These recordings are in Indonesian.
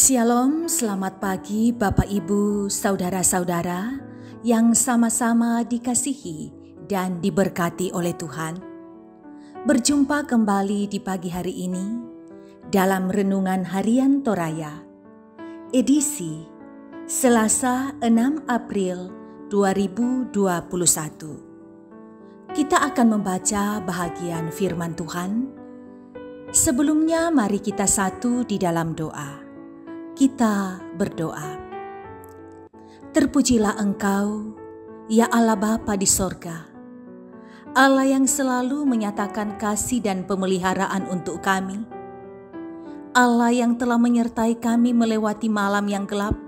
Shalom, selamat pagi Bapak Ibu, saudara-saudara yang sama-sama dikasihi dan diberkati oleh Tuhan. Berjumpa kembali di pagi hari ini dalam Renungan Harian Toraya, edisi Selasa 6 April 2021. Kita akan membaca bahagian firman Tuhan. Sebelumnya mari kita satu di dalam doa. Kita berdoa. Terpujilah Engkau, ya Allah Bapa di sorga, Allah yang selalu menyatakan kasih dan pemeliharaan untuk kami, Allah yang telah menyertai kami melewati malam yang gelap,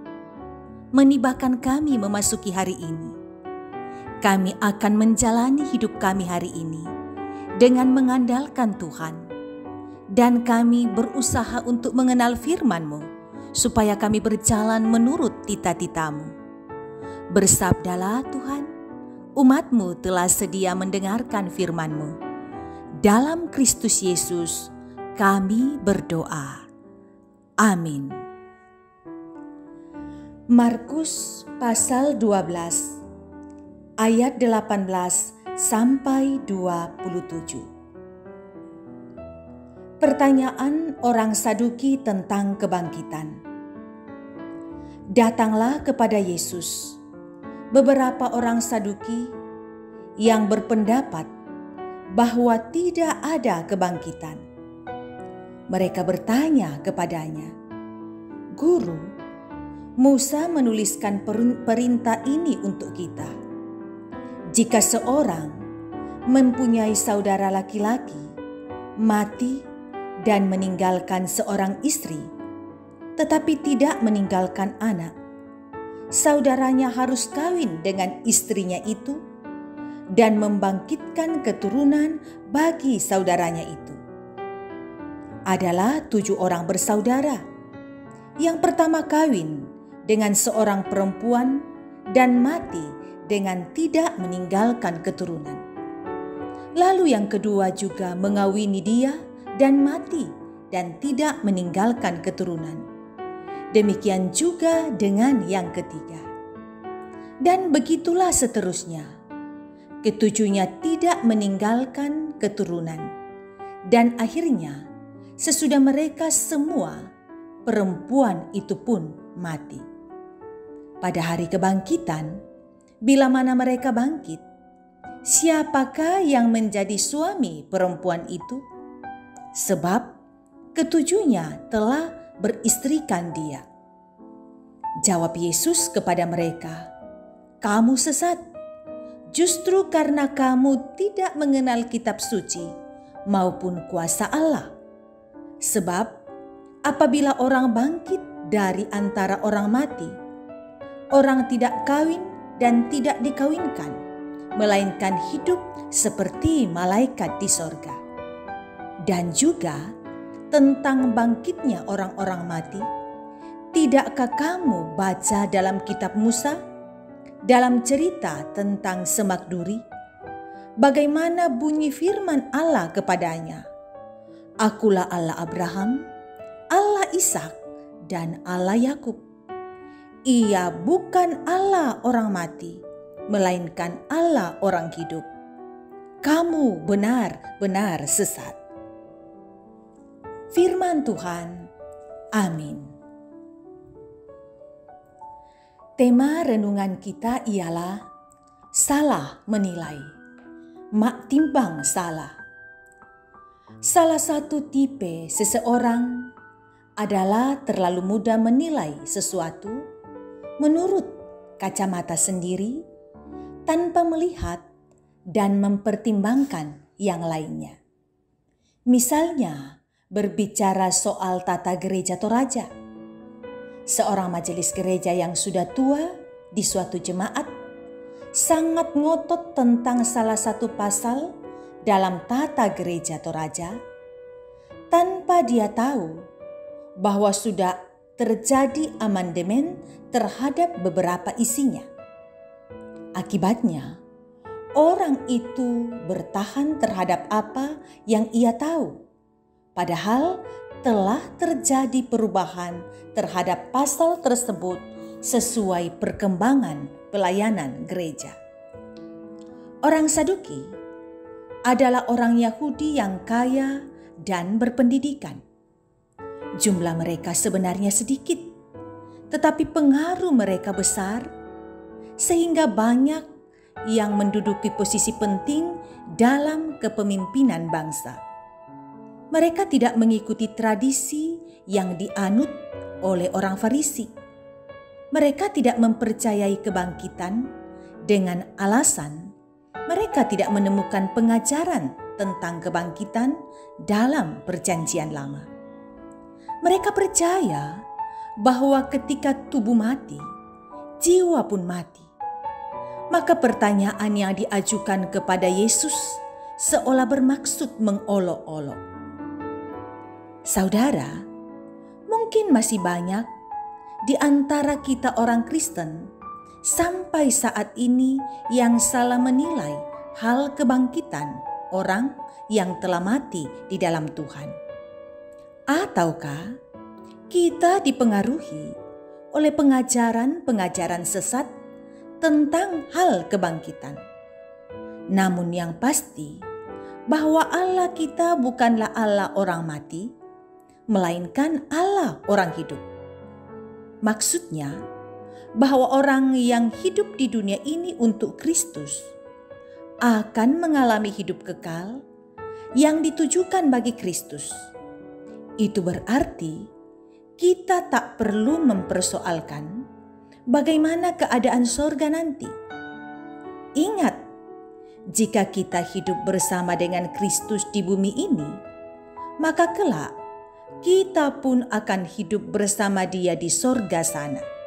menibahkan kami memasuki hari ini. Kami akan menjalani hidup kami hari ini dengan mengandalkan Tuhan, dan kami berusaha untuk mengenal firman-Mu, supaya kami berjalan menurut tita-tita-Mu. Bersabdalah Tuhan, umat-Mu telah sedia mendengarkan firman-Mu. Dalam Kristus Yesus kami berdoa. Amin. Markus pasal 12 ayat 18 sampai 27. Pertanyaan orang Saduki tentang kebangkitan. Datanglah kepada Yesus beberapa orang Saduki yang berpendapat bahwa tidak ada kebangkitan. Mereka bertanya kepadanya, "Guru, Musa menuliskan perintah ini untuk kita. Jika seorang mempunyai saudara laki-laki, mati dan meninggalkan seorang istri, tetapi tidak meninggalkan anak, saudaranya harus kawin dengan istrinya itu dan membangkitkan keturunan bagi saudaranya itu. Adalah 7 orang bersaudara. Yang pertama kawin dengan seorang perempuan dan mati dengan tidak meninggalkan keturunan. Lalu yang kedua juga mengawini dia dan mati dan tidak meninggalkan keturunan. Demikian juga dengan yang ketiga. Dan begitulah seterusnya. Ketujuhnya tidak meninggalkan keturunan. Dan akhirnya sesudah mereka semua, perempuan itu pun mati. Pada hari kebangkitan, bila mana mereka bangkit, siapakah yang menjadi suami perempuan itu? Sebab ketujuhnya telah beristrikan dia. Jawab Yesus kepada mereka, "Kamu sesat, justru karena kamu tidak mengenal kitab suci maupun kuasa Allah. Sebab apabila orang bangkit dari antara orang mati, orang tidak kawin dan tidak dikawinkan, melainkan hidup seperti malaikat di sorga. Dan juga tentang bangkitnya orang-orang mati, tidakkah kamu baca dalam kitab Musa, dalam cerita tentang semak duri, bagaimana bunyi firman Allah kepadanya? Akulah Allah Abraham, Allah Ishak, dan Allah Yakub. Ia bukan Allah orang mati, melainkan Allah orang hidup. Kamu benar-benar sesat." Firman Tuhan. Amin. Tema renungan kita ialah salah menilai, mak timbang salah. Salah satu tipe seseorang adalah terlalu mudah menilai sesuatu menurut kacamata sendiri tanpa melihat dan mempertimbangkan yang lainnya. Misalnya, berbicara soal tata gereja Toraja. Seorang majelis gereja yang sudah tua di suatu jemaat sangat ngotot tentang salah satu pasal dalam tata gereja Toraja tanpa dia tahu bahwa sudah terjadi amandemen terhadap beberapa isinya. Akibatnya, orang itu bertahan terhadap apa yang ia tahu, padahal telah terjadi perubahan terhadap pasal tersebut sesuai perkembangan pelayanan gereja. Orang Saduki adalah orang Yahudi yang kaya dan berpendidikan. Jumlah mereka sebenarnya sedikit, tetapi pengaruh mereka besar, sehingga banyak yang menduduki posisi penting dalam kepemimpinan bangsa. Mereka tidak mengikuti tradisi yang dianut oleh orang Farisi. Mereka tidak mempercayai kebangkitan dengan alasan mereka tidak menemukan pengajaran tentang kebangkitan dalam Perjanjian Lama. Mereka percaya bahwa ketika tubuh mati, jiwa pun mati. Maka pertanyaan yang diajukan kepada Yesus seolah bermaksud mengolok-olok. Saudara, mungkin masih banyak di antara kita orang Kristen sampai saat ini yang salah menilai hal kebangkitan orang yang telah mati di dalam Tuhan. Ataukah kita dipengaruhi oleh pengajaran-pengajaran sesat tentang hal kebangkitan? Namun yang pasti bahwa Allah kita bukanlah Allah orang mati, melainkan Allah orang hidup. Maksudnya bahwa orang yang hidup di dunia ini untuk Kristus akan mengalami hidup kekal yang ditujukan bagi Kristus. Itu berarti kita tak perlu mempersoalkan bagaimana keadaan sorga nanti. Ingat, jika kita hidup bersama dengan Kristus di bumi ini, maka kelak kita pun akan hidup bersama Dia di sorga sana.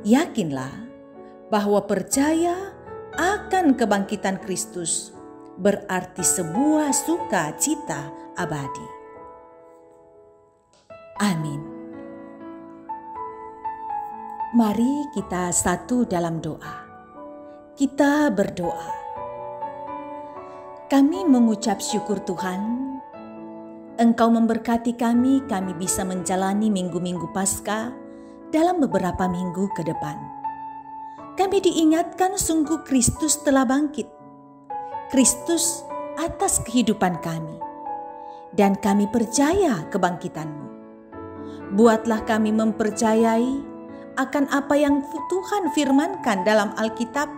Yakinlah bahwa percaya akan kebangkitan Kristus berarti sebuah sukacita abadi. Amin. Mari kita satu dalam doa. Kita berdoa. Kami mengucap syukur Tuhan, Engkau memberkati kami bisa menjalani minggu-minggu Paskah dalam beberapa minggu ke depan. Kami diingatkan sungguh Kristus telah bangkit. Kristus atas kehidupan kami. Dan kami percaya kebangkitan-Mu. Buatlah kami mempercayai akan apa yang Tuhan firmankan dalam Alkitab,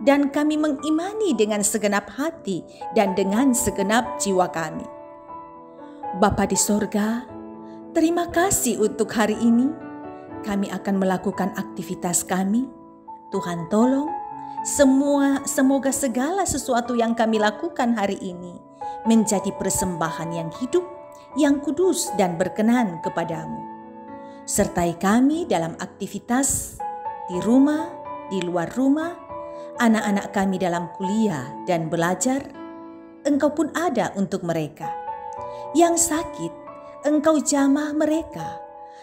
dan kami mengimani dengan segenap hati dan dengan segenap jiwa kami. Bapa di sorga, terima kasih untuk hari ini. Kami akan melakukan aktivitas kami. Tuhan tolong semoga segala sesuatu yang kami lakukan hari ini menjadi persembahan yang hidup, yang kudus dan berkenan kepadamu. Sertai kami dalam aktivitas di rumah, di luar rumah, anak-anak kami dalam kuliah dan belajar. Engkau pun ada untuk mereka. Yang sakit, Engkau jamah mereka.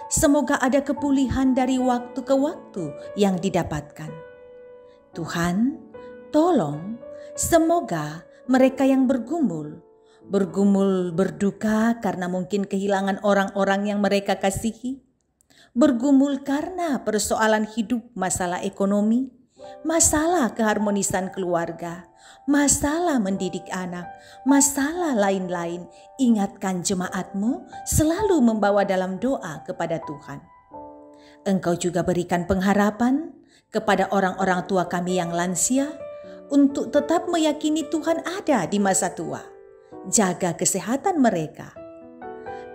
Semoga ada kepulihan dari waktu ke waktu yang didapatkan. Tuhan, tolong semoga mereka yang bergumul berduka karena mungkin kehilangan orang-orang yang mereka kasihi, bergumul karena persoalan hidup, masalah ekonomi, masalah keharmonisan keluarga, masalah mendidik anak, masalah lain-lain. Ingatkan jemaat-Mu selalu membawa dalam doa kepada Tuhan. Engkau juga berikan pengharapan kepada orang-orang tua kami yang lansia untuk tetap meyakini Tuhan ada di masa tua. Jaga kesehatan mereka.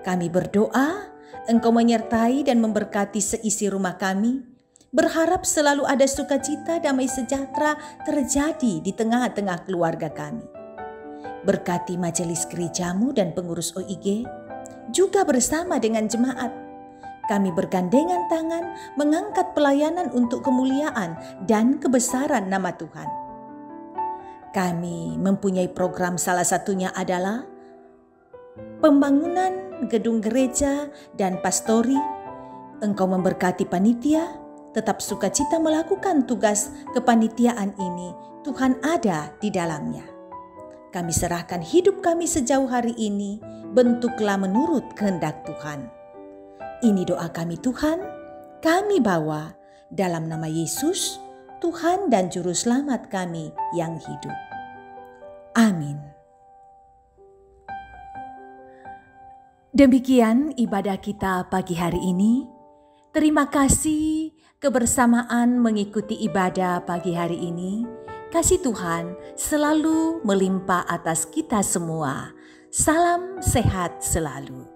Kami berdoa Engkau menyertai dan memberkati seisi rumah kami. Berharap selalu ada sukacita, damai sejahtera terjadi di tengah-tengah keluarga kami. Berkati majelis gerejamu dan pengurus OIG, juga bersama dengan jemaat. Kami bergandengan tangan mengangkat pelayanan untuk kemuliaan dan kebesaran nama Tuhan. Kami mempunyai program, salah satunya adalah pembangunan gedung gereja dan pastori. Engkau memberkati panitia, tetap sukacita melakukan tugas kepanitiaan ini. Tuhan ada di dalamnya. Kami serahkan hidup kami sejauh hari ini, bentuklah menurut kehendak Tuhan. Ini doa kami Tuhan, kami bawa dalam nama Yesus, Tuhan dan Juru Selamat kami yang hidup. Amin. Demikian ibadah kita pagi hari ini. Terima kasih kebersamaan mengikuti ibadah pagi hari ini. Kasih Tuhan selalu melimpah atas kita semua. Salam sehat selalu.